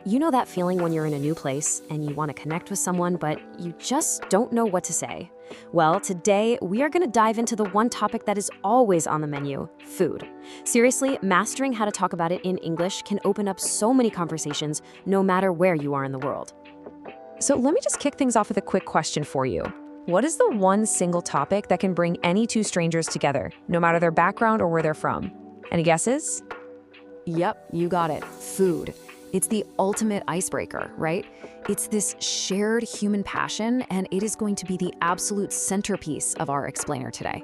You know that feeling when you're in a new place and you want to connect with someone, but you just don't know what to say? Well, today we are going to dive into the one topic that is always on the menu: food. Seriously, mastering how to talk about it in English can open up so many conversations no matter where you are in the world. So let me just kick things off with a quick question for you. What is the one single topic that can bring any two strangers together, no matter their background or where they're from? Any guesses? Yep, you got it. Food. It's the ultimate icebreaker, right? It's this shared human passion, and it is going to be the absolute centerpiece of our explainer today.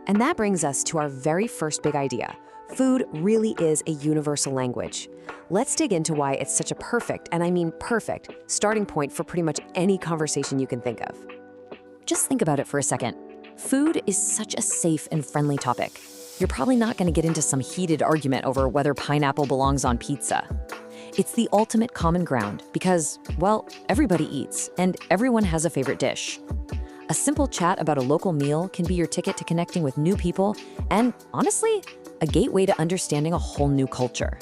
And that brings us to our very first big idea. Food really is a universal language. Let's dig into why it's such a perfect, and I mean perfect, starting point for pretty much any conversation you can think of. Just think about it for a second. Food is such a safe and friendly topic. You're probably not going to get into some heated argument over whether pineapple belongs on pizza. It's the ultimate common ground because, well, everybody eats and everyone has a favorite dish. A simple chat about a local meal can be your ticket to connecting with new people and, honestly, a gateway to understanding a whole new culture.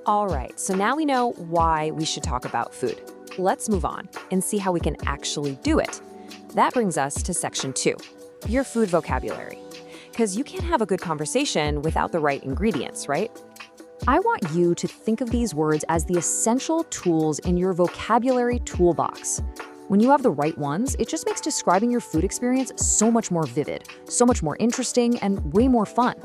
All right, so now we know why we should talk about food. Let's move on and see how we can actually do it. That brings us to section 2, your food vocabulary. Because you can't have a good conversation without the right ingredients, right? I want you to think of these words as the essential tools in your vocabulary toolbox. When you have the right ones, it just makes describing your food experience so much more vivid, so much more interesting, and way more fun.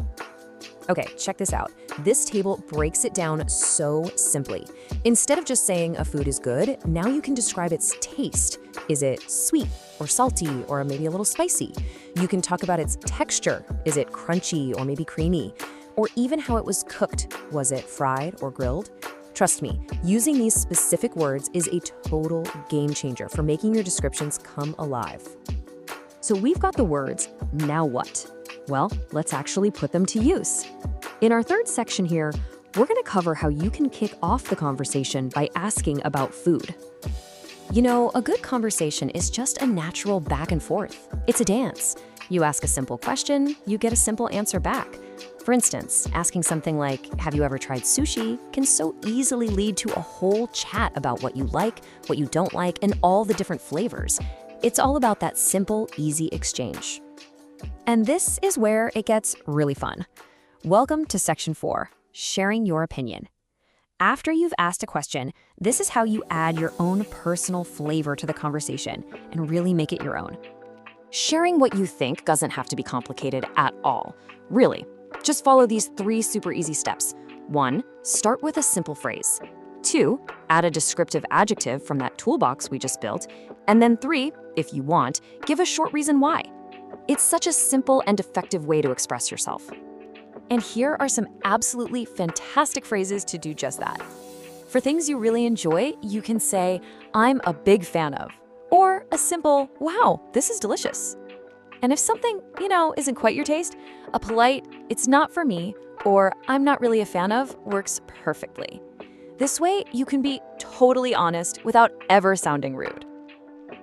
Okay, check this out. This table breaks it down so simply. Instead of just saying a food is good, now you can describe its taste. Is it sweet or salty or maybe a little spicy? You can talk about its texture. Is it crunchy or maybe creamy? Or even how it was cooked. Was it fried or grilled? Trust me, using these specific words is a total game changer for making your descriptions come alive. So we've got the words, now what? Well, let's actually put them to use. In our third section here, we're going to cover how you can kick off the conversation by asking about food. You know, a good conversation is just a natural back and forth. It's a dance. You ask a simple question, you get a simple answer back. For instance, asking something like, have you ever tried sushi, can so easily lead to a whole chat about what you like, what you don't like, and all the different flavors. It's all about that simple, easy exchange. And this is where it gets really fun. Welcome to section 4, sharing your opinion. After you've asked a question, this is how you add your own personal flavor to the conversation and really make it your own. Sharing what you think doesn't have to be complicated at all. Really, just follow these 3 super easy steps. 1, start with a simple phrase. 2, add a descriptive adjective from that toolbox we just built. And then 3, if you want, give a short reason why. It's such a simple and effective way to express yourself. And here are some absolutely fantastic phrases to do just that. For things you really enjoy, you can say, I'm a big fan of, or a simple, wow, this is delicious. And if something, isn't quite your taste, a polite, it's not for me, or I'm not really a fan of works perfectly. This way, you can be totally honest without ever sounding rude.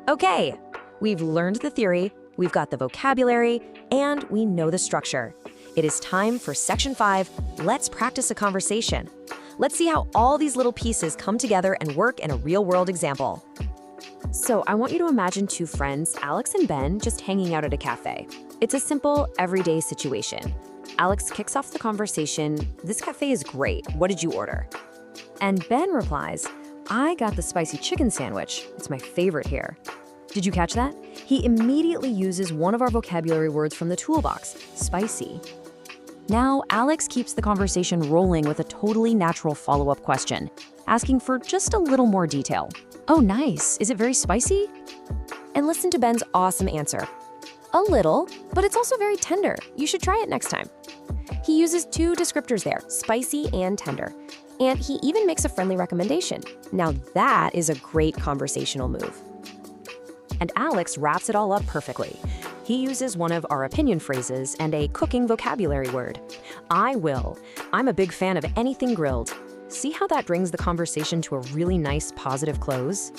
Okay, we've learned the theory, we've got the vocabulary, and we know the structure. It is time for section 5, let's practice a conversation. Let's see how all these little pieces come together and work in a real-world example. So I want you to imagine 2 friends, Alex and Ben, just hanging out at a cafe. It's a simple, everyday situation. Alex kicks off the conversation, this cafe is great, what did you order? And Ben replies, I got the spicy chicken sandwich, it's my favorite here. Did you catch that? He immediately uses one of our vocabulary words from the toolbox, spicy. Now, Alex keeps the conversation rolling with a totally natural follow-up question, asking for just a little more detail. Oh, nice. Is it very spicy? And listen to Ben's awesome answer. A little, but it's also very tender. You should try it next time. He uses 2 descriptors there, spicy and tender. And he even makes a friendly recommendation. Now that is a great conversational move. And Alex wraps it all up perfectly. He uses one of our opinion phrases and a cooking vocabulary word. I'm a big fan of anything grilled. See how that brings the conversation to a really nice positive close?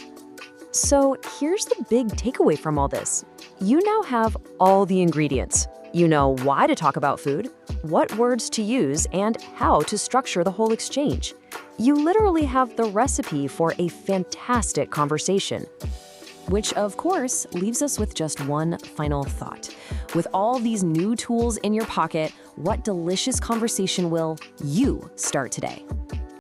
So here's the big takeaway from all this. You now have all the ingredients. You know why to talk about food, what words to use, and how to structure the whole exchange. You literally have the recipe for a fantastic conversation. Which, of course, leaves us with just one final thought. With all these new tools in your pocket, what delicious conversation will you start today?